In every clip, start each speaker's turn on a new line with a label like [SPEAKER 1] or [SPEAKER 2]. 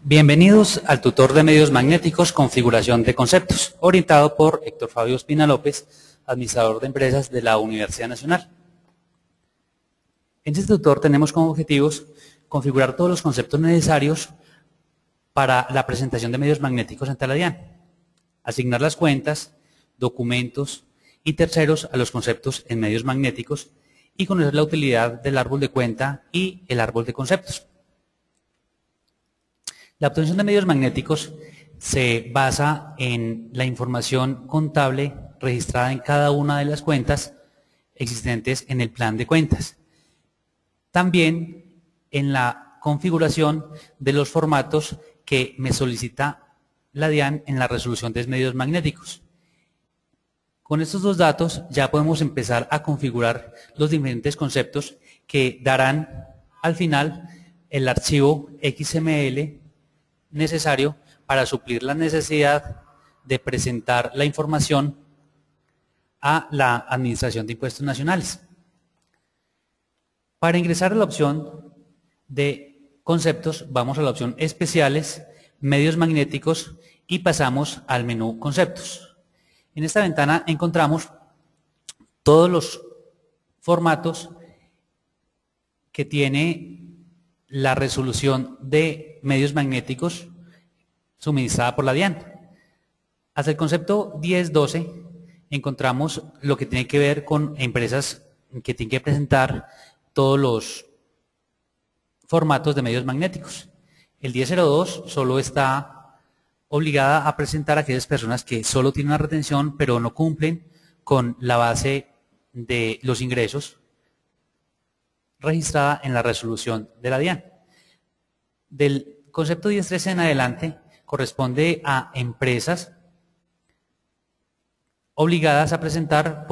[SPEAKER 1] Bienvenidos al tutor de medios magnéticos, configuración de conceptos, orientado por Héctor Fabio Espina López, administrador de empresas de la Universidad Nacional. En este tutor tenemos como objetivos configurar todos los conceptos necesarios para la presentación de medios magnéticos ante la DIAN, asignar las cuentas, documentos y terceros a los conceptos en medios magnéticos y conocer la utilidad del árbol de cuenta y el árbol de conceptos. La obtención de medios magnéticos se basa en la información contable registrada en cada una de las cuentas existentes en el plan de cuentas. También en la configuración de los formatos que me solicita la DIAN en la resolución de medios magnéticos. Con estos dos datos ya podemos empezar a configurar los diferentes conceptos que darán al final el archivo XML necesario para suplir la necesidad de presentar la información a la Administración de Impuestos Nacionales. Para ingresar a la opción de conceptos, vamos a la opción Especiales, Medios Magnéticos y pasamos al menú Conceptos. En esta ventana encontramos todos los formatos que tiene la resolución de medios magnéticos suministrada por la DIAN. Hasta el concepto 1012 encontramos lo que tiene que ver con empresas que tienen que presentar todos los formatos de medios magnéticos. El 1002 solo está obligada a presentar a aquellas personas que solo tienen una retención pero no cumplen con la base de los ingresos registrada en la resolución de la DIAN. Del concepto 1013 en adelante corresponde a empresas obligadas a presentar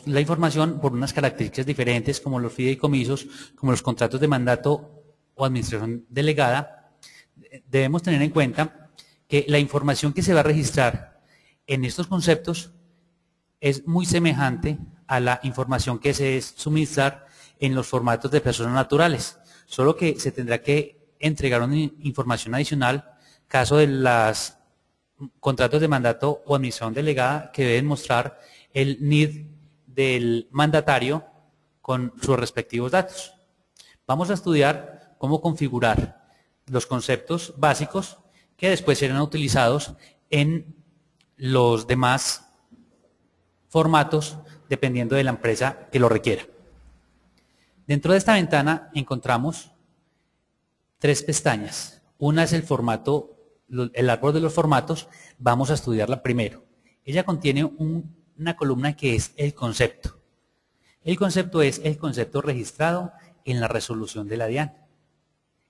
[SPEAKER 1] la información por unas características diferentes como los fideicomisos, como los contratos de mandato o administración delegada. Debemos tener en cuenta que la información que se va a registrar en estos conceptos es muy semejante a la información que se debe suministrar en los formatos de personas naturales, solo que se tendrá que entregar una información adicional caso de los contratos de mandato o administración delegada que deben mostrar el NID del mandatario con sus respectivos datos. Vamos a estudiar cómo configurar los conceptos básicos que después serán utilizados en los demás formatos dependiendo de la empresa que lo requiera. Dentro de esta ventana encontramos tres pestañas. Una es el formato, el árbol de los formatos. Vamos a estudiarla primero. Ella contiene una columna que es el concepto. El concepto es el concepto registrado en la resolución de la DIAN.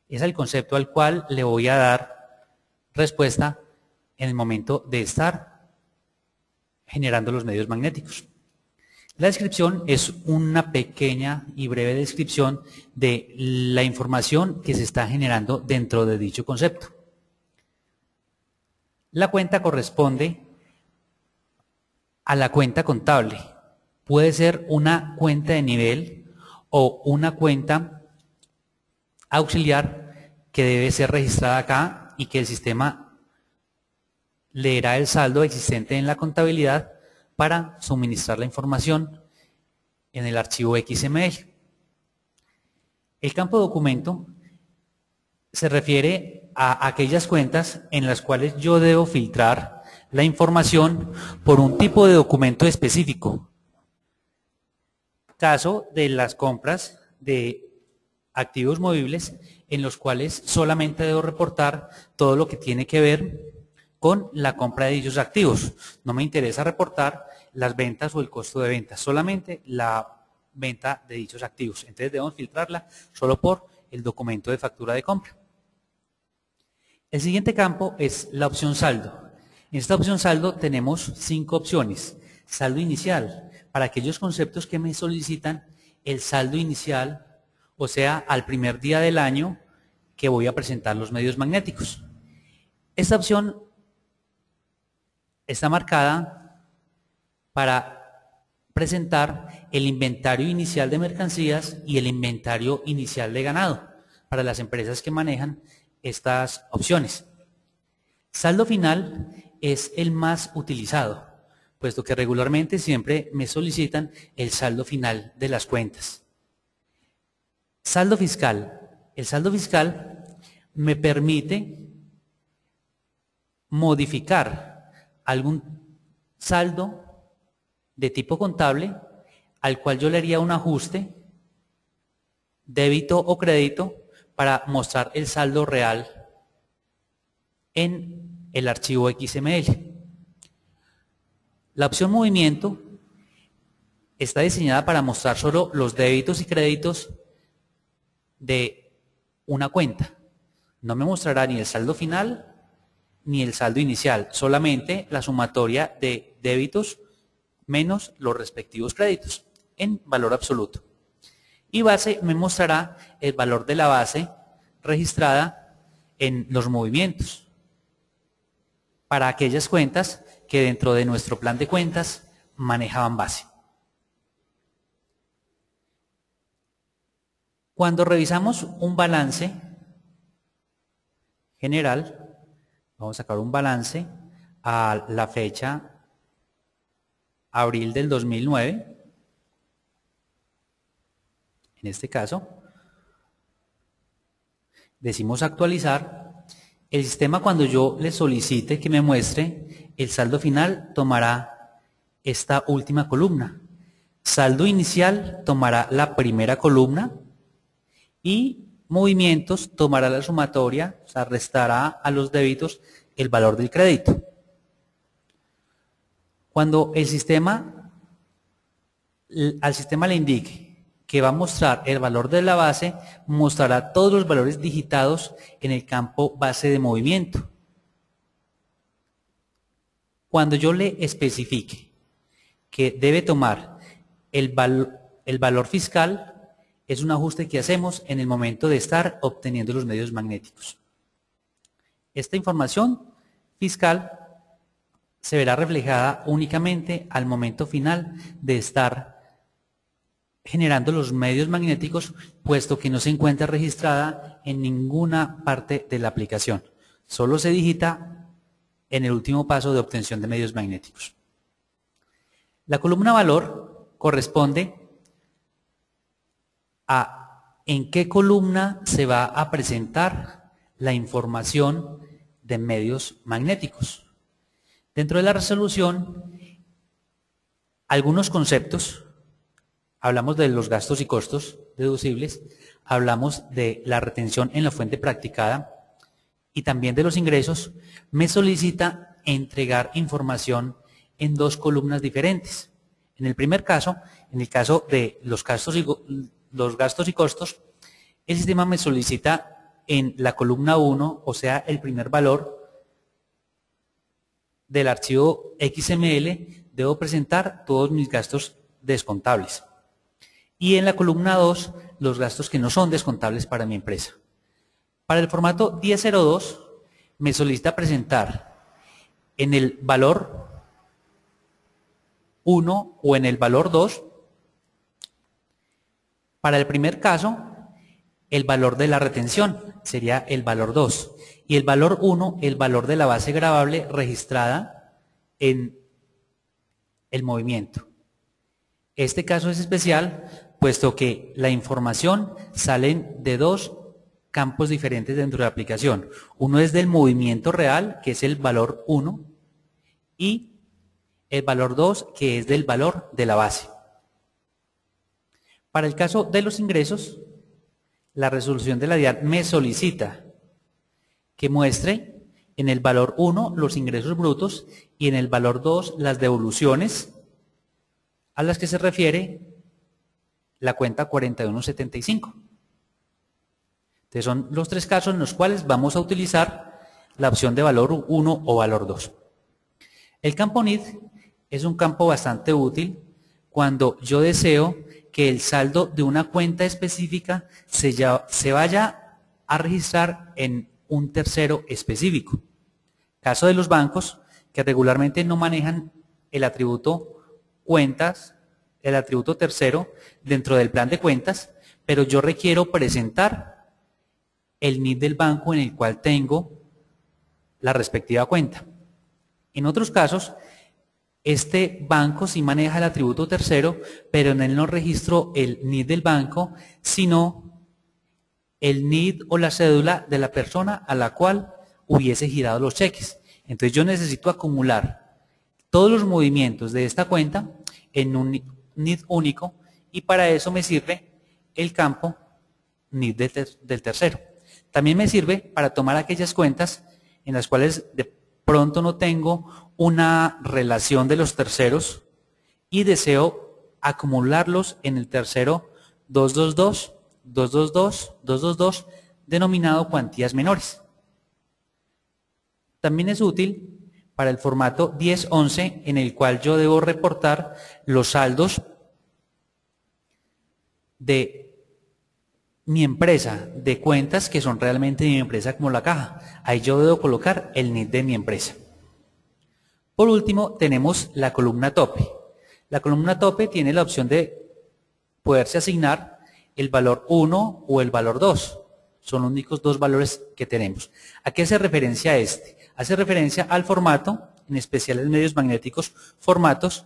[SPEAKER 1] Es el concepto al cual le voy a dar respuesta en el momento de estar generando los medios magnéticos. La descripción es una pequeña y breve descripción de la información que se está generando dentro de dicho concepto. La cuenta corresponde a la cuenta contable. Puede ser una cuenta de nivel o una cuenta auxiliar que debe ser registrada acá y que el sistema leerá el saldo existente en la contabilidad para suministrar la información en el archivo XML. El campo documento se refiere a aquellas cuentas en las cuales yo debo filtrar la información por un tipo de documento específico. Caso de las compras de activos movibles en los cuales solamente debo reportar todo lo que tiene que ver con la compra de dichos activos. No me interesa reportar las ventas o el costo de ventas, solamente la venta de dichos activos. Entonces debemos filtrarla solo por el documento de factura de compra. El siguiente campo es la opción saldo. En esta opción saldo tenemos 5 opciones. Saldo inicial, para aquellos conceptos que me solicitan el saldo inicial, o sea, al primer día del año que voy a presentar los medios magnéticos. Esta opción está marcada para presentar el inventario inicial de mercancías y el inventario inicial de ganado para las empresas que manejan estas opciones. Saldo final es el más utilizado, puesto que regularmente siempre me solicitan el saldo final de las cuentas. Saldo fiscal. El saldo fiscal me permite modificar algún saldo de tipo contable al cual yo le haría un ajuste, débito o crédito, para mostrar el saldo real en el archivo XML. La opción movimiento está diseñada para mostrar solo los débitos y créditos de una cuenta. No me mostrará ni el saldo final ni el saldo inicial, solamente la sumatoria de débitos menos los respectivos créditos en valor absoluto. Y base me mostrará el valor de la base registrada en los movimientos para aquellas cuentas que dentro de nuestro plan de cuentas manejaban base. Cuando revisamos un balance general, vamos a sacar un balance a la fecha abril del 2009. En este caso, decimos actualizar. El sistema, cuando yo le solicite que me muestre el saldo final, tomará esta última columna. Saldo inicial tomará la primera columna y movimientos tomará la sumatoria, o sea, restará a los débitos el valor del crédito. Cuando al sistema le indique que va a mostrar el valor de la base, mostrará todos los valores digitados en el campo base de movimiento. Cuando yo le especifique que debe tomar el valor fiscal, es un ajuste que hacemos en el momento de estar obteniendo los medios magnéticos. Esta información fiscal se verá reflejada únicamente al momento final de estar generando los medios magnéticos, puesto que no se encuentra registrada en ninguna parte de la aplicación. Solo se digita en el último paso de obtención de medios magnéticos. La columna valor corresponde a en qué columna se va a presentar la información de medios magnéticos. Dentro de la resolución, algunos conceptos. Hablamos de los gastos y costos deducibles, hablamos de la retención en la fuente practicada y también de los ingresos. Me solicita entregar información en dos columnas diferentes. En el primer caso, en el caso de los gastos y costos, el sistema me solicita en la columna 1, o sea, el primer valor del archivo XML, debo presentar todos mis gastos descontables. Y en la columna 2, los gastos que no son descontables para mi empresa. Para el formato 1002, me solicita presentar en el valor 1 o en el valor 2, para el primer caso, el valor de la retención sería el valor 2. Y el valor 1, el valor de la base gravable registrada en el movimiento. Este caso es especial, puesto que la información sale de dos campos diferentes dentro de la aplicación. Uno es del movimiento real, que es el valor 1, y el valor 2, que es del valor de la base. Para el caso de los ingresos, la resolución de la DIAN me solicita que muestre en el valor 1 los ingresos brutos y en el valor 2 las devoluciones a las que se refiere la cuenta 4175. Entonces son los tres casos en los cuales vamos a utilizar la opción de valor 1 o valor 2. El campo NID es un campo bastante útil cuando yo deseo que el saldo de una cuenta específica se vaya a registrar en un tercero específico. Caso de los bancos, que regularmente no manejan el atributo cuentas, el atributo tercero dentro del plan de cuentas, pero yo requiero presentar el NID del banco en el cual tengo la respectiva cuenta. En otros casos, este banco sí maneja el atributo tercero, pero en él no registro el NID del banco, sino el NID o la cédula de la persona a la cual hubiese girado los cheques. Entonces yo necesito acumular todos los movimientos de esta cuenta en un NID único, y para eso me sirve el campo NID del tercero. También me sirve para tomar aquellas cuentas en las cuales de pronto no tengo una relación de los terceros y deseo acumularlos en el tercero 222, 222, 222, denominado cuantías menores. También es útil para el formato 1011, en el cual yo debo reportar los saldos de mi empresa, de cuentas que son realmente de mi empresa, como la caja. Ahí yo debo colocar el NID de mi empresa. Por último, tenemos la columna tope. La columna tope tiene la opción de poderse asignar el valor 1 o el valor 2. Son los únicos dos valores que tenemos. ¿A qué hace referencia este? Hace referencia al formato, en especial en medios magnéticos, formatos.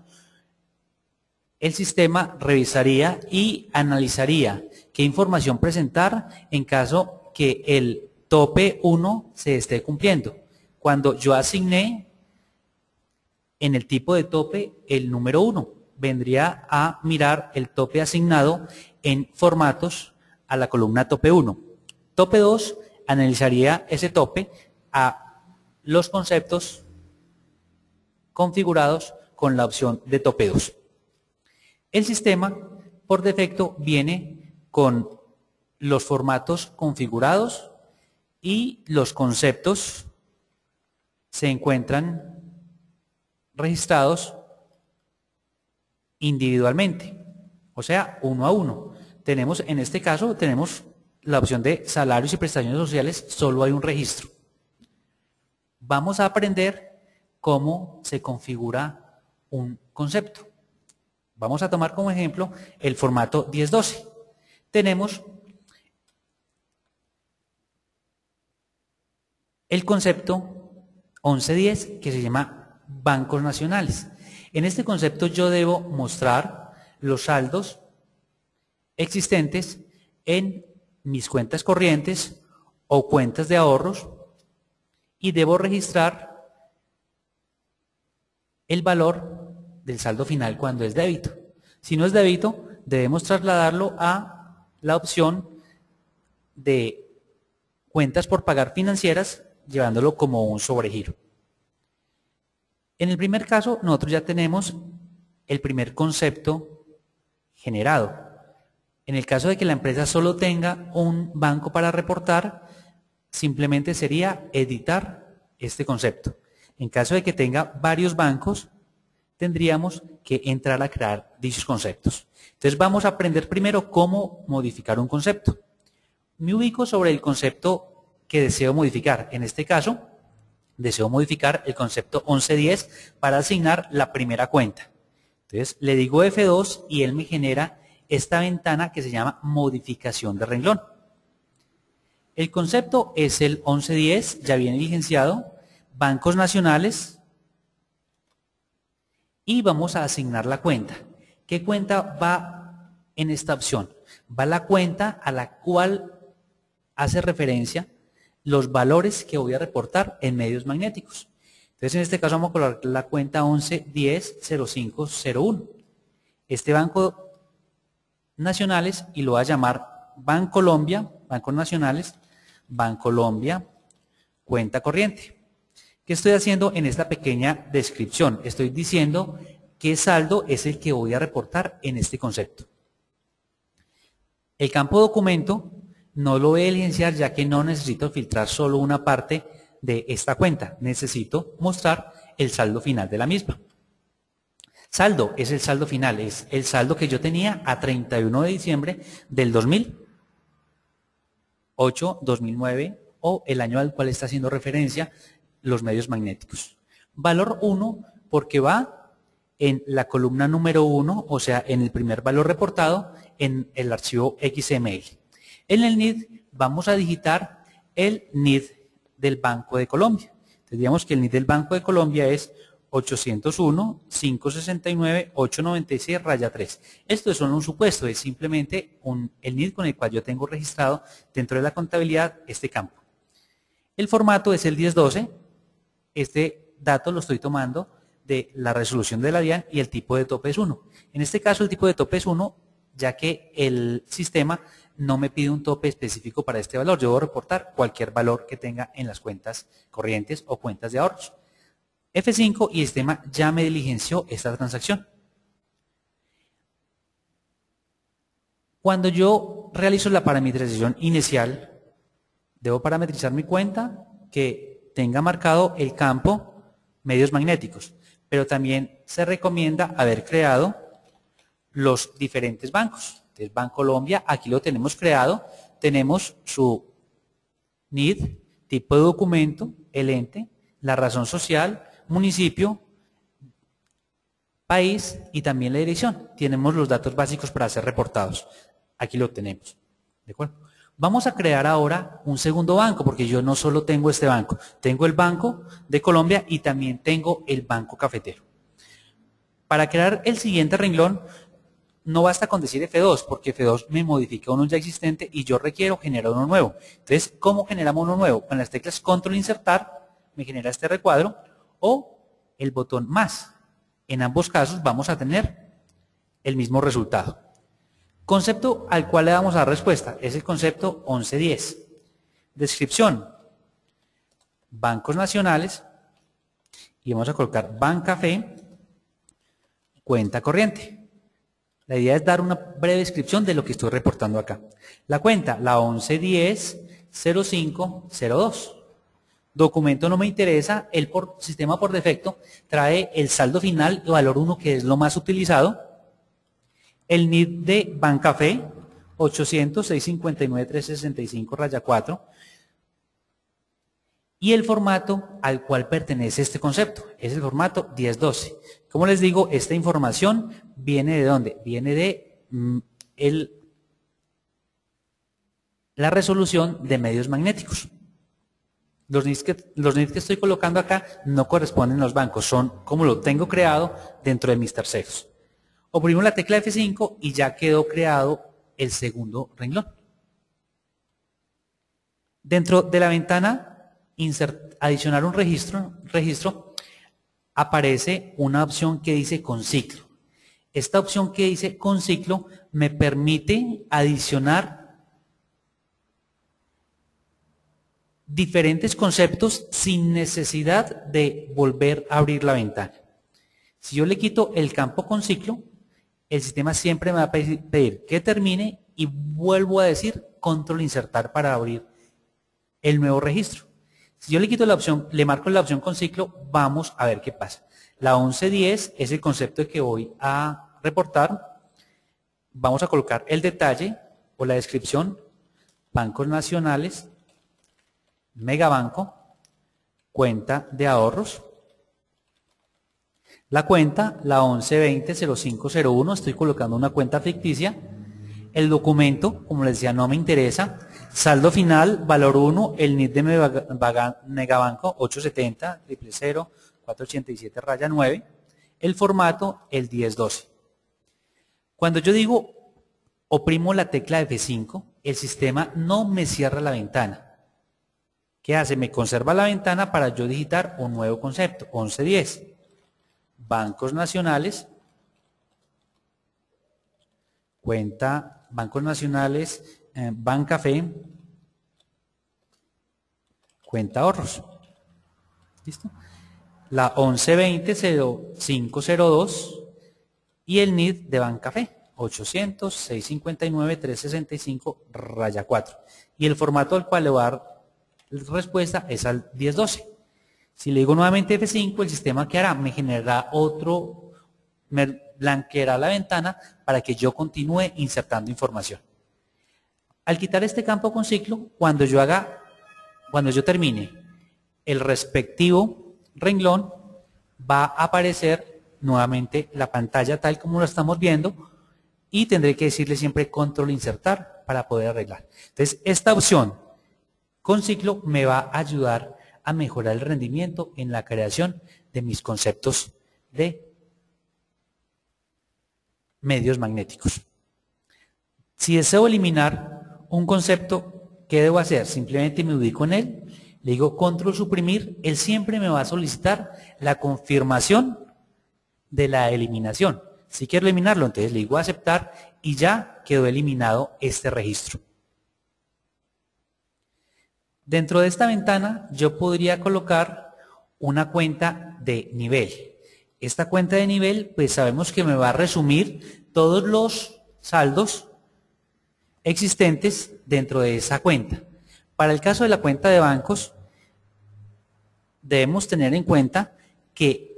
[SPEAKER 1] El sistema revisaría y analizaría qué información presentar en caso que el tope 1 se esté cumpliendo. Cuando yo asigné en el tipo de tope el número 1, vendría a mirar el tope asignado en formatos a la columna tope 1. Tope 2 analizaría ese tope a los conceptos configurados con la opción de tope 2. El sistema por defecto viene con los formatos configurados y los conceptos se encuentran registrados individualmente, o sea, uno a uno. Tenemos, en este caso, tenemos la opción de salarios y prestaciones sociales, solo hay un registro. Vamos a aprender cómo se configura un concepto. Vamos a tomar como ejemplo el formato 1012. Tenemos el concepto 1110, que se llama bancos nacionales. En este concepto yo debo mostrar los saldos existentes en mis cuentas corrientes o cuentas de ahorros y debo registrar el valor del saldo final cuando es débito. Si no es débito, debemos trasladarlo a la opción de cuentas por pagar financieras, llevándolo como un sobregiro. En el primer caso, nosotros ya tenemos el primer concepto generado. En el caso de que la empresa solo tenga un banco para reportar, simplemente sería editar este concepto. En caso de que tenga varios bancos, tendríamos que entrar a crear dichos conceptos. Entonces vamos a aprender primero cómo modificar un concepto. Me ubico sobre el concepto que deseo modificar. En este caso, deseo modificar el concepto 1110 para asignar la primera cuenta. Entonces le digo F2 y él me genera esta ventana que se llama modificación de renglón. El concepto es el 1110, ya viene licenciado, bancos nacionales, y vamos a asignar la cuenta. ¿Qué cuenta va en esta opción? Va la cuenta a la cual hace referencia los valores que voy a reportar en medios magnéticos. Entonces en este caso vamos a colocar la cuenta 11100501. Este banco nacionales, y lo voy a llamar Bancolombia, bancos nacionales, Bancolombia, cuenta corriente. ¿Qué estoy haciendo en esta pequeña descripción? Estoy diciendo qué saldo es el que voy a reportar en este concepto. El campo documento no lo voy a diligenciar, ya que no necesito filtrar solo una parte de esta cuenta. Necesito mostrar el saldo final de la misma. Saldo es el saldo final, es el saldo que yo tenía a 31 de diciembre del 2008, 2009 o el año al cual está haciendo referencia los medios magnéticos. Valor 1 porque va en la columna número 1, o sea, en el primer valor reportado en el archivo XML. En el NID vamos a digitar el NID del Banco de Colombia. Entonces digamos que el NID del Banco de Colombia es 801-569-896-3. Esto es solo un supuesto, es simplemente el NID con el cual yo tengo registrado dentro de la contabilidad este campo. El formato es el 1012. Este dato lo estoy tomando de la resolución de la DIAN y el tipo de tope es 1. En este caso el tipo de tope es 1, ya que el sistema no me pide un tope específico para este valor. Yo debo reportar cualquier valor que tenga en las cuentas corrientes o cuentas de ahorros. F5 y el sistema ya me diligenció esta transacción. Cuando yo realizo la parametrización inicial, debo parametrizar mi cuenta que tenga marcado el campo medios magnéticos, pero también se recomienda haber creado los diferentes bancos. El Banco Colombia, aquí lo tenemos creado, tenemos su NID, tipo de documento, el ente, la razón social, municipio, país y también la dirección. Tenemos los datos básicos para ser reportados. Aquí lo tenemos. ¿De acuerdo? Vamos a crear ahora un segundo banco, porque yo no solo tengo este banco, tengo el Banco de Colombia y también tengo el Banco Cafetero. Para crear el siguiente renglón, no basta con decir F2, porque F2 me modifica uno ya existente y yo requiero generar uno nuevo. Entonces, ¿cómo generamos uno nuevo? Con las teclas Control Insertar, me genera este recuadro, o el botón más. En ambos casos vamos a tener el mismo resultado. Concepto al cual le damos a dar respuesta es el concepto 1110. Descripción: bancos nacionales, y vamos a colocar Bancafé, cuenta corriente. La idea es dar una breve descripción de lo que estoy reportando acá. La cuenta, la 1110-0502. Documento no me interesa, el sistema por defecto trae el saldo final, el valor 1, que es lo más utilizado. El NID de Bancafé, 800-659-365-4. Y el formato al cual pertenece este concepto es el formato 1012. Como les digo, esta información viene ¿de dónde? Viene de la resolución de medios magnéticos. Los NIDs que estoy colocando acá no corresponden a los bancos, son como lo tengo creado dentro de mis terceros. Oprimimos la tecla F5 y ya quedó creado el segundo renglón. Dentro de la ventana adicionar un registro, aparece una opción que dice con ciclo. Esta opción que dice con ciclo me permite adicionar diferentes conceptos sin necesidad de volver a abrir la ventana. Si yo le quito el campo con ciclo, el sistema siempre me va a pedir que termine y vuelvo a decir control insertar para abrir el nuevo registro. Si yo le quito la opción, le marco la opción con ciclo, vamos a ver qué pasa. La 1110 es el concepto que voy a reportar. Vamos a colocar el detalle o la descripción: bancos nacionales, Megabanco, cuenta de ahorros. La cuenta, la 1120-0501, estoy colocando una cuenta ficticia. El documento, como les decía, no me interesa. Saldo final, valor 1, el NID de Megabanco, 870-000-487-9. El formato, el 1012. Cuando yo digo oprimo la tecla F5, el sistema no me cierra la ventana. ¿Qué hace? Me conserva la ventana para yo digitar un nuevo concepto, 1110. Bancos nacionales, cuenta, bancos nacionales, Bancafé, cuenta ahorros. ¿Listo? La 1120-0502 y el NID de Bancafé, 800-659-365-4. Y el formato al cual le voy a dar respuesta es al 1012. Si le digo nuevamente F5, el sistema que hará me generará me blanqueará la ventana para que yo continúe insertando información. Al quitar este campo con ciclo, cuando yo termine el respectivo renglón, va a aparecer nuevamente la pantalla tal como lo estamos viendo y tendré que decirle siempre control insertar para poder arreglar. Entonces, esta opción con ciclo me va a ayudar a mejorar el rendimiento en la creación de mis conceptos de medios magnéticos. Si deseo eliminar un concepto, ¿qué debo hacer? Simplemente me ubico en él, le digo control suprimir, él siempre me va a solicitar la confirmación de la eliminación. Si quiero eliminarlo, entonces le digo aceptar y ya quedó eliminado este registro. Dentro de esta ventana yo podría colocar una cuenta de nivel. Esta cuenta de nivel, pues sabemos que me va a resumir todos los saldos existentes dentro de esa cuenta. Para el caso de la cuenta de bancos, debemos tener en cuenta que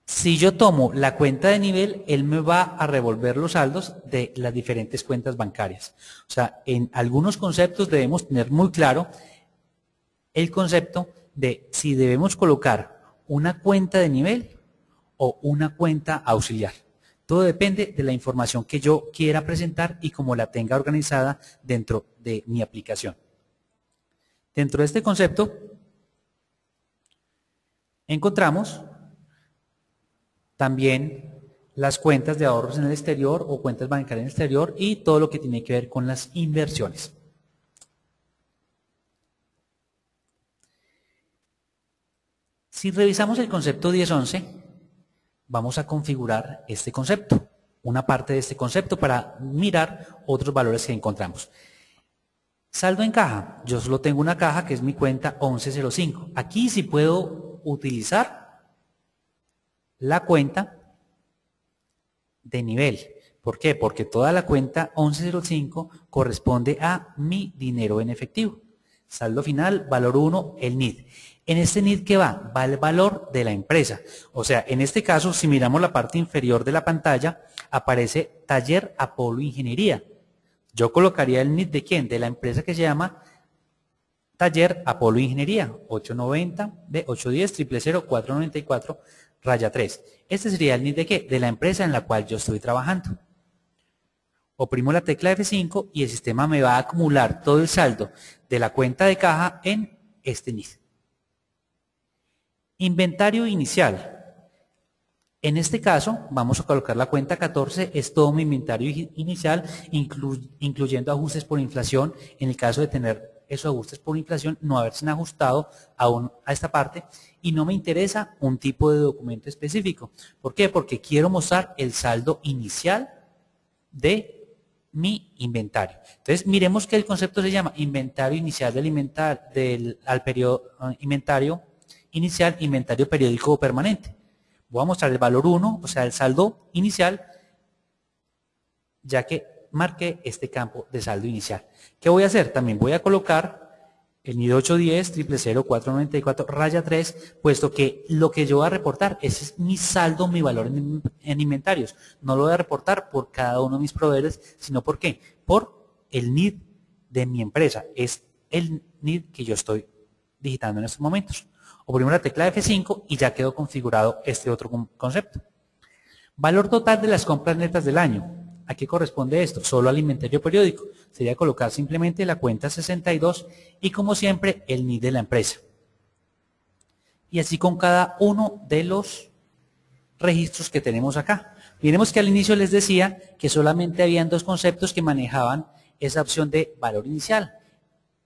[SPEAKER 1] si yo tomo la cuenta de nivel, él me va a revolver los saldos de las diferentes cuentas bancarias. O sea, en algunos conceptos debemos tener muy claro el concepto de si debemos colocar una cuenta de nivel o una cuenta auxiliar. Todo depende de la información que yo quiera presentar y cómo la tenga organizada dentro de mi aplicación. Dentro de este concepto encontramos también las cuentas de ahorros en el exterior o cuentas bancarias en el exterior y todo lo que tiene que ver con las inversiones. Si revisamos el concepto 1011, vamos a configurar este concepto, una parte de este concepto para mirar otros valores que encontramos. Saldo en caja, yo solo tengo una caja que es mi cuenta 1105. Aquí sí puedo utilizar la cuenta de nivel. ¿Por qué? Porque toda la cuenta 1105 corresponde a mi dinero en efectivo. Saldo final, valor 1, el NID. En este NID, ¿qué va? Va el valor de la empresa. O sea, en este caso, si miramos la parte inferior de la pantalla, aparece Taller Apolo Ingeniería. Yo colocaría el NID de quién? De la empresa que se llama Taller Apolo Ingeniería, 890 de 810 000 494 raya 3. Este sería el NID de qué? De la empresa en la cual yo estoy trabajando. Oprimo la tecla F5 y el sistema me va a acumular todo el saldo de la cuenta de caja en este NID. Inventario inicial. En este caso, vamos a colocar la cuenta 14, es todo mi inventario inicial, incluyendo ajustes por inflación. En el caso de tener esos ajustes por inflación, no haberse ajustado aún a esta parte, y no me interesa un tipo de documento específico. ¿Por qué? Porque quiero mostrar el saldo inicial de mi inventario. Entonces, miremos que el concepto se llama inventario inicial al periodo inventario inicial, inventario periódico o permanente. Voy a mostrar el valor 1, o sea, el saldo inicial, ya que marqué este campo de saldo inicial. ¿Qué voy a hacer? También voy a colocar el NID 810 000 494 raya 3, puesto que lo que yo voy a reportar, ese es mi saldo, mi valor en inventarios. No lo voy a reportar por cada uno de mis proveedores, sino ¿por qué? Por el NID de mi empresa. Es el NID que yo estoy digitando en estos momentos. Oprimo la tecla F5 y ya quedó configurado este otro concepto. Valor total de las compras netas del año. ¿A qué corresponde esto? Solo al inventario periódico. Sería colocar simplemente la cuenta 62 y como siempre el NID de la empresa. Y así con cada uno de los registros que tenemos acá. Miremos que al inicio les decía que solamente habían dos conceptos que manejaban esa opción de valor inicial.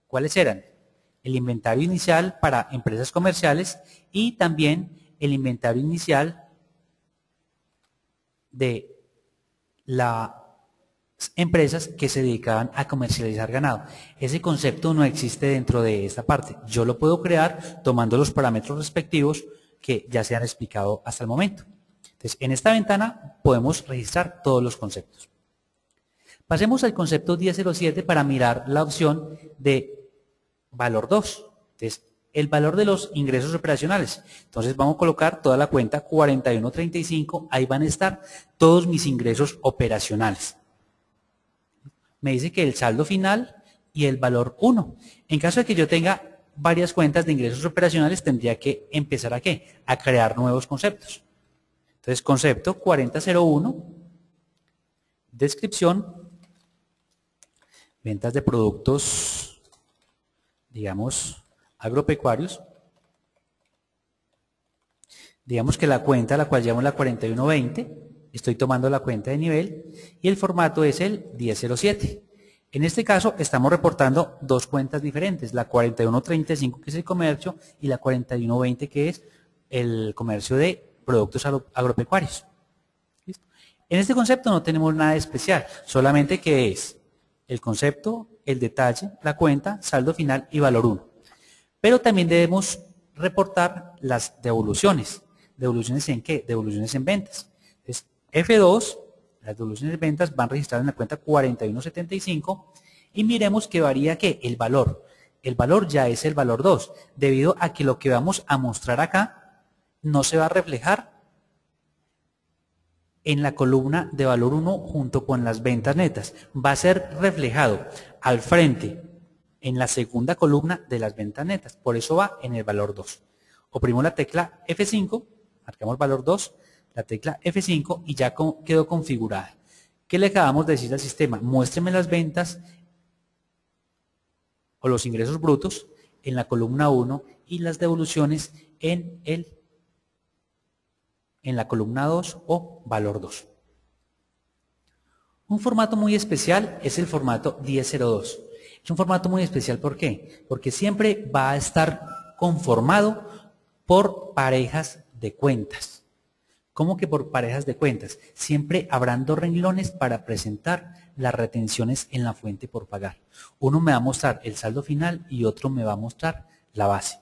[SPEAKER 1] ¿Cuáles eran? El inventario inicial para empresas comerciales y también el inventario inicial de las empresas que se dedicaban a comercializar ganado. Ese concepto no existe dentro de esta parte. Yo lo puedo crear tomando los parámetros respectivos que ya se han explicado hasta el momento. Entonces, en esta ventana podemos registrar todos los conceptos. Pasemos al concepto 1007 para mirar la opción de valor 2. Entonces, el valor de los ingresos operacionales. Entonces vamos a colocar toda la cuenta 4135, ahí van a estar todos mis ingresos operacionales. Me dice que el saldo final y el valor 1. En caso de que yo tenga varias cuentas de ingresos operacionales, tendría que empezar ¿a qué? A crear nuevos conceptos. Entonces, concepto 4001, descripción, ventas de productos digamos, agropecuarios. Digamos que la cuenta a la cual llamo la 4120, estoy tomando la cuenta de nivel y el formato es el 1007. En este caso estamos reportando dos cuentas diferentes, la 4135 que es el comercio y la 4120 que es el comercio de productos agropecuarios. ¿Listo? En este concepto no tenemos nada especial, solamente que es el concepto, el detalle, la cuenta, saldo final y valor 1. Pero también debemos reportar las devoluciones. ¿Devoluciones en qué? Devoluciones en ventas. Entonces, F2, las devoluciones de ventas van registradas en la cuenta 4175 y miremos que varía ¿qué? El valor. El valor ya es el valor 2, debido a que lo que vamos a mostrar acá no se va a reflejar en la columna de valor 1 junto con las ventas netas. Va a ser reflejado al frente en la segunda columna de las ventas netas. Por eso va en el valor 2. Oprimimos la tecla F5, marcamos valor 2, la tecla F5 y ya quedó configurada. ¿Qué le acabamos de decir al sistema? Muéstreme las ventas o los ingresos brutos en la columna 1 y las devoluciones en la columna 2 o valor 2. Un formato muy especial es el formato 1002. Es un formato muy especial, ¿por qué? Porque siempre va a estar conformado por parejas de cuentas. ¿Cómo que por parejas de cuentas? Siempre habrán dos renglones para presentar las retenciones en la fuente por pagar. Uno me va a mostrar el saldo final y otro me va a mostrar la base.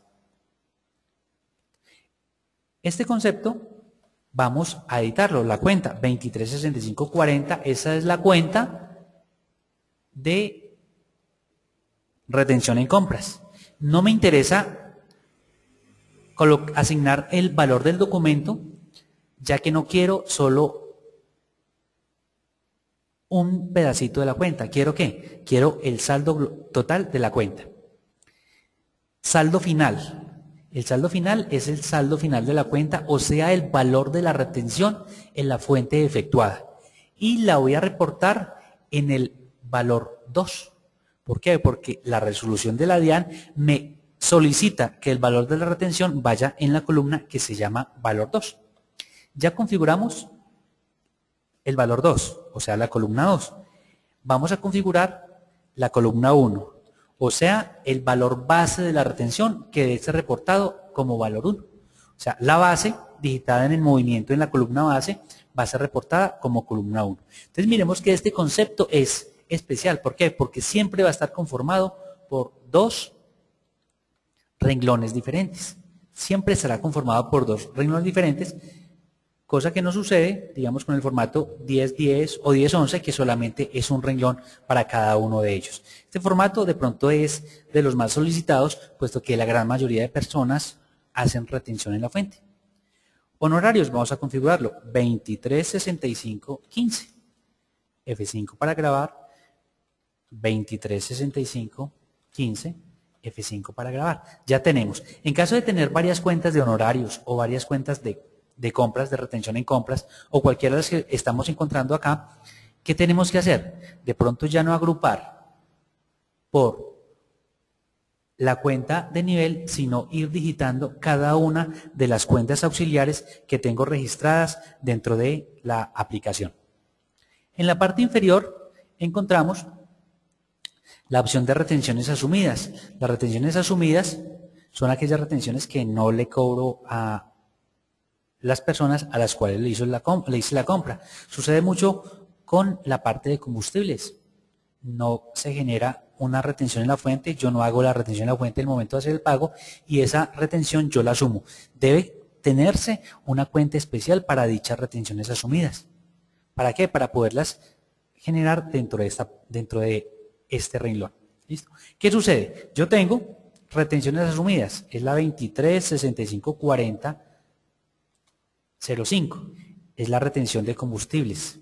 [SPEAKER 1] Este concepto vamos a editarlo, la cuenta 236540, esa es la cuenta de retención en compras. No me interesa asignar el valor del documento, ya que no quiero solo un pedacito de la cuenta. ¿Quiero qué? Quiero el saldo total de la cuenta. Saldo final. El saldo final es el saldo final de la cuenta, o sea, el valor de la retención en la fuente efectuada. Y la voy a reportar en el valor 2. ¿Por qué? Porque la resolución de la DIAN me solicita que el valor de la retención vaya en la columna que se llama valor 2. Ya configuramos el valor 2, o sea, la columna 2. Vamos a configurar la columna 1, o sea, el valor base de la retención que debe ser reportado como valor 1. O sea, la base digitada en el movimiento en la columna base va a ser reportada como columna 1. Entonces miremos que este concepto es especial. ¿Por qué? Porque siempre va a estar conformado por dos renglones diferentes. Siempre estará conformado por dos renglones diferentes, cosa que no sucede, digamos, con el formato 1010 o 1011, que solamente es un renglón para cada uno de ellos. Este formato de pronto es de los más solicitados, puesto que la gran mayoría de personas hacen retención en la fuente. Honorarios, vamos a configurarlo, 236515. F5 para grabar, 236515, F5 para grabar. Ya tenemos. En caso de tener varias cuentas de honorarios o varias cuentas de compras, de retención en compras, o cualquiera de las que estamos encontrando acá, ¿qué tenemos que hacer? De pronto ya no agrupar por la cuenta de nivel, sino ir digitando cada una de las cuentas auxiliares que tengo registradas dentro de la aplicación. En la parte inferior encontramos la opción de retenciones asumidas. Las retenciones asumidas son aquellas retenciones que no le cobro a las personas a las cuales le hice la compra. Sucede mucho con la parte de combustibles. No se genera una retención en la fuente, yo no hago la retención en la fuente en el momento de hacer el pago y esa retención yo la asumo. Debe tenerse una cuenta especial para dichas retenciones asumidas. ¿Para qué? Para poderlas generar dentro de este renglón. ¿Listo? ¿Qué sucede? Yo tengo retenciones asumidas, es la 23654005, es la retención de combustibles.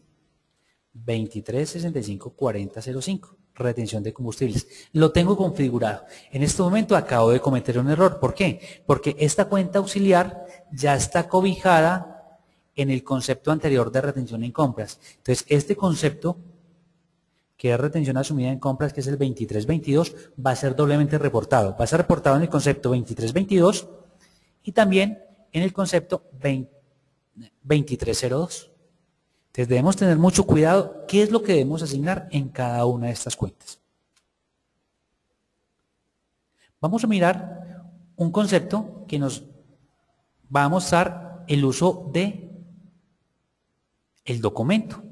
[SPEAKER 1] 23654005, retención de combustibles. Lo tengo configurado. En este momento acabo de cometer un error. ¿Por qué? Porque esta cuenta auxiliar ya está cobijada en el concepto anterior de retención en compras. Entonces, este concepto que es retención asumida en compras, que es el 2322, va a ser doblemente reportado. Va a ser reportado en el concepto 2322 y también en el concepto 2302. Entonces debemos tener mucho cuidado qué es lo que debemos asignar en cada una de estas cuentas. Vamos a mirar un concepto que nos va a mostrar el uso de el documento.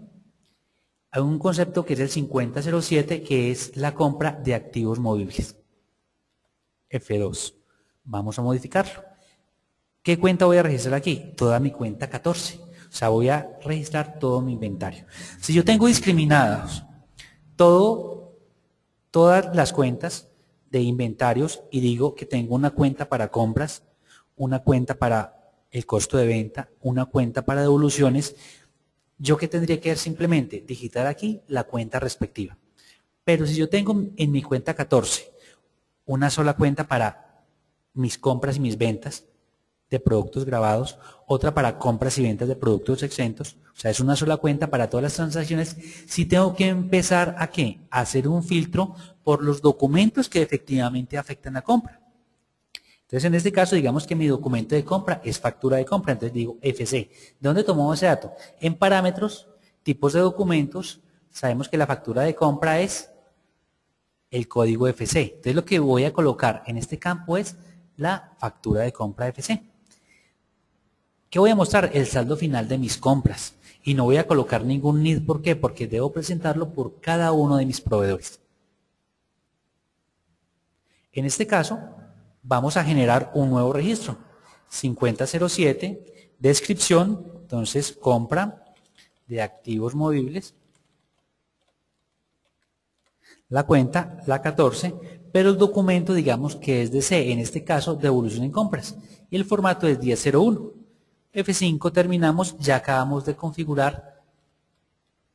[SPEAKER 1] Hay un concepto que es el 5007, que es la compra de activos movibles. F2. Vamos a modificarlo. ¿Qué cuenta voy a registrar aquí? Toda mi cuenta 14. O sea, voy a registrar todo mi inventario. Si yo tengo discriminados todas las cuentas de inventarios y digo que tengo una cuenta para compras, una cuenta para el costo de venta, una cuenta para devoluciones, ¿yo qué tendría que hacer? Simplemente digitar aquí la cuenta respectiva. Pero si yo tengo en mi cuenta 14 una sola cuenta para mis compras y mis ventas de productos grabados, otra para compras y ventas de productos exentos, o sea, es una sola cuenta para todas las transacciones, sí tengo que empezar ¿a qué? A hacer un filtro por los documentos que efectivamente afectan la compra. Entonces, en este caso, digamos que mi documento de compra es factura de compra, entonces digo FC. ¿De dónde tomamos ese dato? En parámetros, tipos de documentos, sabemos que la factura de compra es el código FC. Entonces, lo que voy a colocar en este campo es la factura de compra FC. ¿Qué voy a mostrar? El saldo final de mis compras. Y no voy a colocar ningún NID. ¿Por qué? Porque debo presentarlo por cada uno de mis proveedores. En este caso, vamos a generar un nuevo registro. 5007, descripción, entonces compra de activos movibles. La cuenta, la 14, pero el documento digamos que es de C, en este caso devolución en compras. Y el formato es 1001. F5 terminamos, ya acabamos de configurar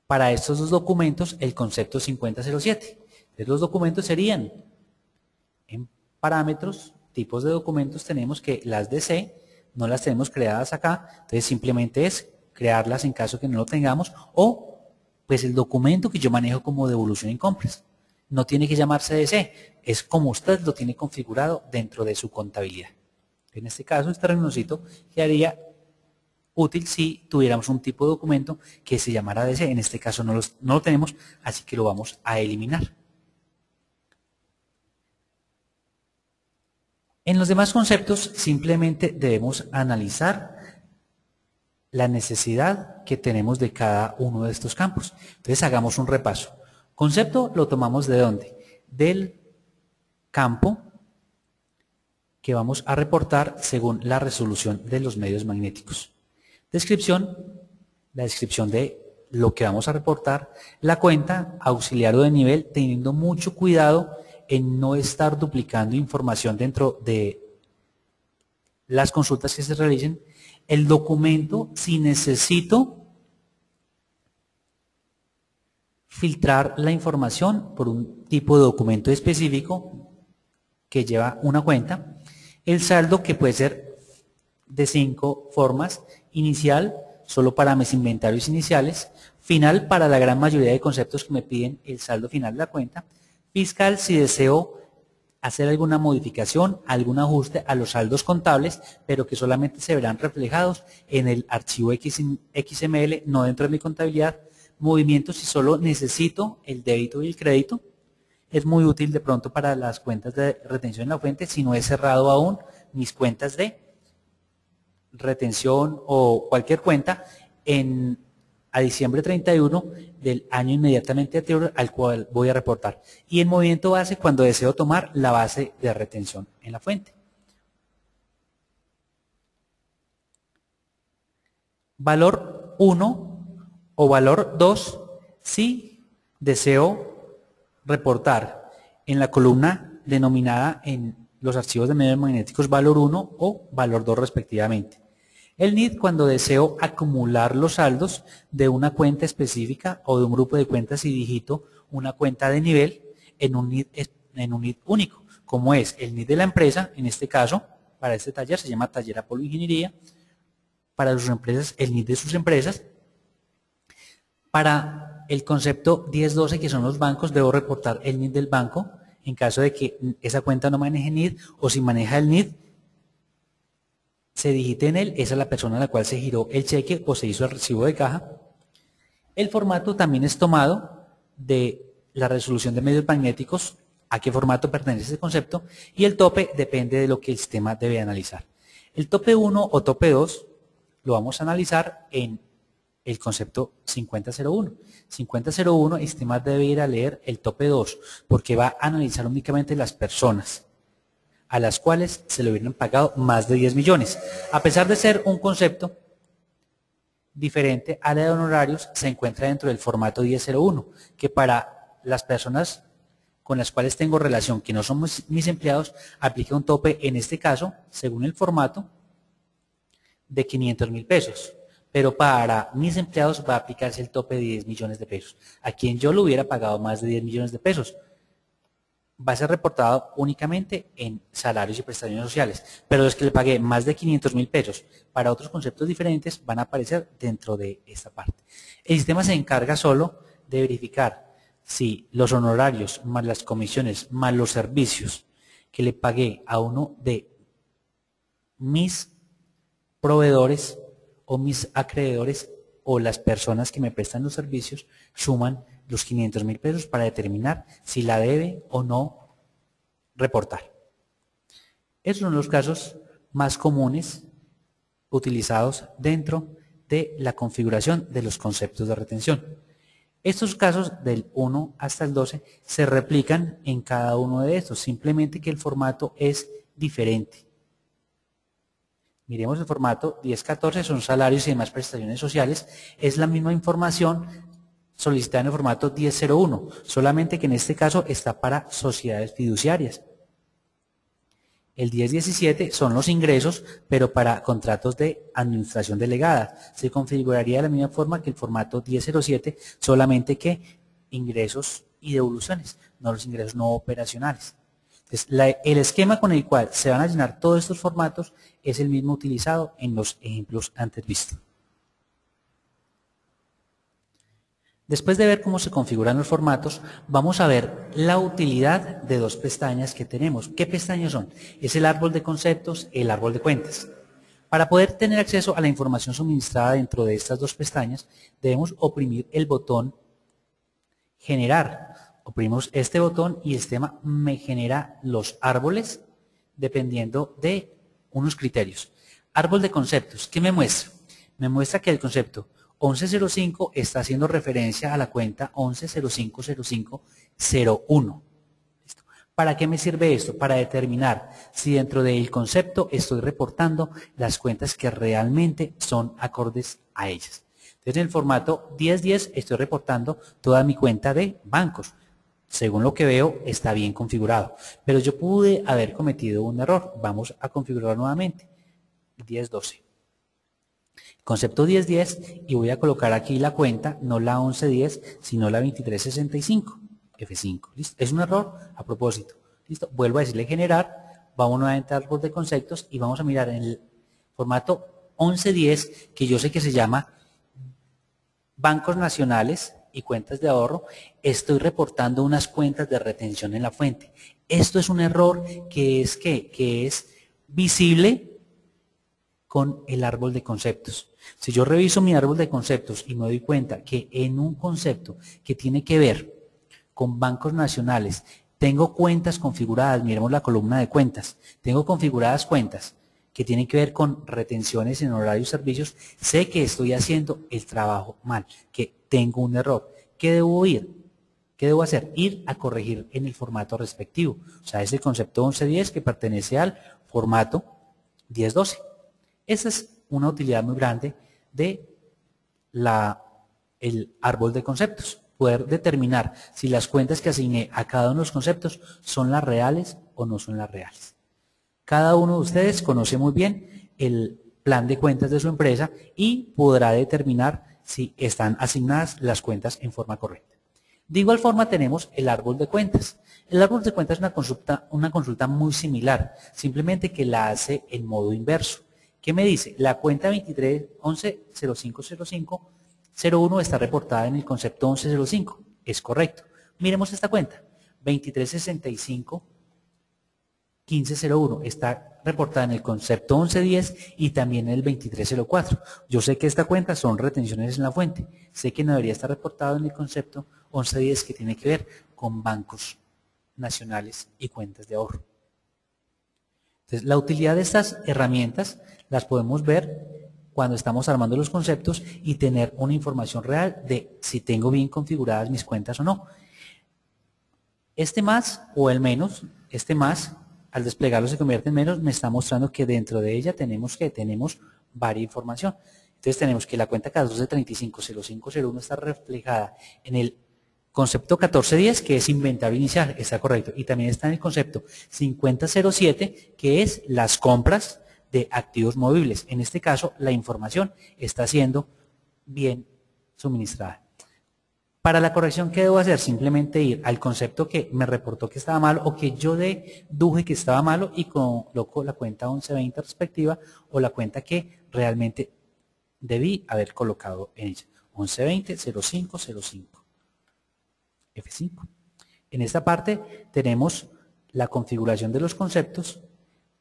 [SPEAKER 1] para estos dos documentos el concepto 5007. Entonces los documentos serían en parámetros, tipos de documentos, tenemos que las de C no las tenemos creadas acá, entonces simplemente es crearlas en caso que no lo tengamos, o pues el documento que yo manejo como devolución en compras. No tiene que llamarse DC, es como usted lo tiene configurado dentro de su contabilidad. En este caso, este rengloncito quedaría útil si tuviéramos un tipo de documento que se llamara DC. En este caso no lo tenemos, así que lo vamos a eliminar. En los demás conceptos simplemente debemos analizar la necesidad que tenemos de cada uno de estos campos. Entonces hagamos un repaso. Concepto lo tomamos ¿de dónde? Del campo que vamos a reportar según la resolución de los medios magnéticos. Descripción, la descripción de lo que vamos a reportar. La cuenta, auxiliar o de nivel, teniendo mucho cuidado en no estar duplicando información dentro de las consultas que se realicen. El documento, si necesito filtrar la información por un tipo de documento específico que lleva una cuenta. El saldo, que puede ser de 5 formas: inicial, solo para mis inventarios iniciales; final, para la gran mayoría de conceptos que me piden el saldo final de la cuenta; fiscal, si deseo hacer alguna modificación, algún ajuste a los saldos contables, pero que solamente se verán reflejados en el archivo XML, no dentro de mi contabilidad; movimientos, si solo necesito el débito y el crédito. Es muy útil de pronto para las cuentas de retención en la fuente, si no he cerrado aún mis cuentas de retención o cualquier cuenta a diciembre 31 del año inmediatamente anterior al cual voy a reportar. Y el movimiento base, cuando deseo tomar la base de retención en la fuente. Valor 1 o valor 2 si deseo reportar en la columna denominada en los archivos de medios magnéticos valor 1 o valor 2 respectivamente. El NID, cuando deseo acumular los saldos de una cuenta específica o de un grupo de cuentas y digito una cuenta de nivel en un NID único, como es el NID de la empresa. En este caso, para este taller se llama Taller Apolo Ingeniería. Para sus empresas, el NID de sus empresas. Para el concepto 1012, que son los bancos, debo reportar el NID del banco en caso de que esa cuenta no maneje NID, o si maneja el NID, se digite en él, esa es la persona a la cual se giró el cheque o se hizo el recibo de caja. El formato también es tomado de la resolución de medios magnéticos, a qué formato pertenece ese concepto, y el tope depende de lo que el sistema debe analizar. El tope 1 o tope 2 lo vamos a analizar en el concepto 5001. 5001, el sistema debe ir a leer el tope 2, porque va a analizar únicamente las personas a las cuales se le hubieran pagado más de 10 millones. A pesar de ser un concepto diferente, área de honorarios se encuentra dentro del formato 1001, que para las personas con las cuales tengo relación, que no son mis empleados, aplica un tope, en este caso, según el formato, de 500.000 pesos. Pero para mis empleados va a aplicarse el tope de 10 millones de pesos. A quien yo le hubiera pagado más de 10 millones de pesos, va a ser reportado únicamente en salarios y prestaciones sociales, pero los que le pagué más de 500.000 pesos para otros conceptos diferentes van a aparecer dentro de esta parte. El sistema se encarga solo de verificar si los honorarios más las comisiones más los servicios que le pagué a uno de mis proveedores o mis acreedores o las personas que me prestan los servicios suman los 500.000 pesos para determinar si la debe o no reportar. Esos son los casos más comunes utilizados dentro de la configuración de los conceptos de retención. Estos casos del 1 hasta el 12 se replican en cada uno de estos, simplemente que el formato es diferente. Miremos el formato 1014, son salarios y demás prestaciones sociales, es la misma información solicitada en el formato 1001, solamente que en este caso está para sociedades fiduciarias. El 1017 son los ingresos, pero para contratos de administración delegada. Se configuraría de la misma forma que el formato 1007, solamente que ingresos y devoluciones, no los ingresos no operacionales. Entonces, el esquema con el cual se van a llenar todos estos formatos es el mismo utilizado en los ejemplos antes vistos. Después de ver cómo se configuran los formatos, vamos a ver la utilidad de dos pestañas que tenemos. ¿Qué pestañas son? Es el árbol de conceptos, el árbol de cuentas. Para poder tener acceso a la información suministrada dentro de estas dos pestañas, debemos oprimir el botón generar. Oprimimos este botón y el sistema me genera los árboles dependiendo de unos criterios. Árbol de conceptos, ¿qué me muestra? Me muestra que el concepto 1105 está haciendo referencia a la cuenta 11050501. ¿Listo? ¿Para qué me sirve esto? Para determinar si dentro del concepto estoy reportando las cuentas que realmente son acordes a ellas. Entonces en el formato 1010 estoy reportando toda mi cuenta de bancos. Según lo que veo está bien configurado, pero yo pude haber cometido un error. Vamos a configurar nuevamente 1012. Concepto 1010 y voy a colocar aquí la cuenta, no la 1110, sino la 2365, F5. ¿Listo? Es un error a propósito. ¿Listo? Vuelvo a decirle generar, vamos nuevamente al árbol de conceptos y vamos a mirar en el formato 1110, que yo sé que se llama bancos nacionales y cuentas de ahorro, estoy reportando unas cuentas de retención en la fuente. Esto es un error que es visible con el árbol de conceptos. Si yo reviso mi árbol de conceptos y me doy cuenta que en un concepto que tiene que ver con bancos nacionales, tengo cuentas configuradas, miremos la columna de cuentas, tengo configuradas cuentas que tienen que ver con retenciones en horarios y servicios, sé que estoy haciendo el trabajo mal, que tengo un error. ¿Qué debo ir? ¿Qué debo hacer? Ir a corregir en el formato respectivo. O sea, es el concepto 1110 que pertenece al formato 1012. Esa es una utilidad muy grande de el árbol de conceptos. Poder determinar si las cuentas que asigné a cada uno de los conceptos son las reales o no son las reales. Cada uno de ustedes conoce muy bien el plan de cuentas de su empresa y podrá determinar si están asignadas las cuentas en forma correcta. De igual forma tenemos el árbol de cuentas. El árbol de cuentas es una consulta muy similar, simplemente que la hace en modo inverso. ¿Qué me dice? La cuenta 23110505 01 está reportada en el concepto 1105. Es correcto. Miremos esta cuenta. 2365 1501 está reportada en el concepto 1110 y también en el 2304. Yo sé que esta cuenta son retenciones en la fuente. Sé que no debería estar reportado en el concepto 1110 que tiene que ver con bancos nacionales y cuentas de ahorro. Entonces, la utilidad de estas herramientas las podemos ver cuando estamos armando los conceptos y tener una información real de si tengo bien configuradas mis cuentas o no. Este más o el menos, este más, al desplegarlo se convierte en menos, me está mostrando que dentro de ella tenemos varia información. Entonces tenemos que la cuenta 14350501 está reflejada en el concepto 1410, que es inventario inicial, está correcto. Y también está en el concepto 5007, que es las compras de activos movibles. En este caso, la información está siendo bien suministrada. Para la corrección, ¿qué debo hacer? Simplemente ir al concepto que me reportó que estaba malo o que yo deduje que estaba malo y coloco la cuenta 1120 respectiva o la cuenta que realmente debí haber colocado en ella. 1120-0505. F5. En esta parte tenemos la configuración de los conceptos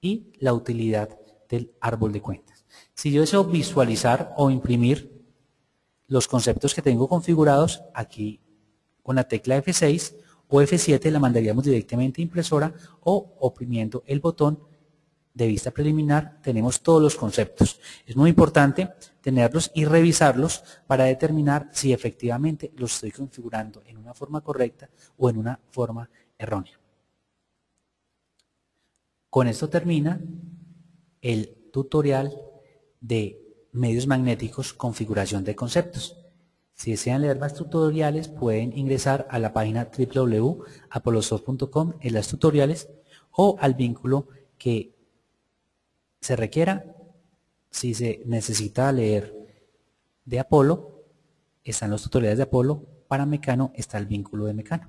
[SPEAKER 1] y la utilidad del árbol de cuentas. Si yo deseo visualizar o imprimir los conceptos que tengo configurados, aquí con la tecla F6 o F7 la mandaríamos directamente a impresora o oprimiendo el botón de vista preliminar tenemos todos los conceptos. Es muy importante tenerlos y revisarlos para determinar si efectivamente los estoy configurando en una forma correcta o en una forma errónea. Con esto termina el tutorial de medios magnéticos, configuración de conceptos. Si desean leer más tutoriales pueden ingresar a la página www.apolosoft.com/tutoriales o al vínculo que se requiera. Si se necesita leer de Apolo, están los tutoriales de Apolo. Para Mecano está el vínculo de Mecano.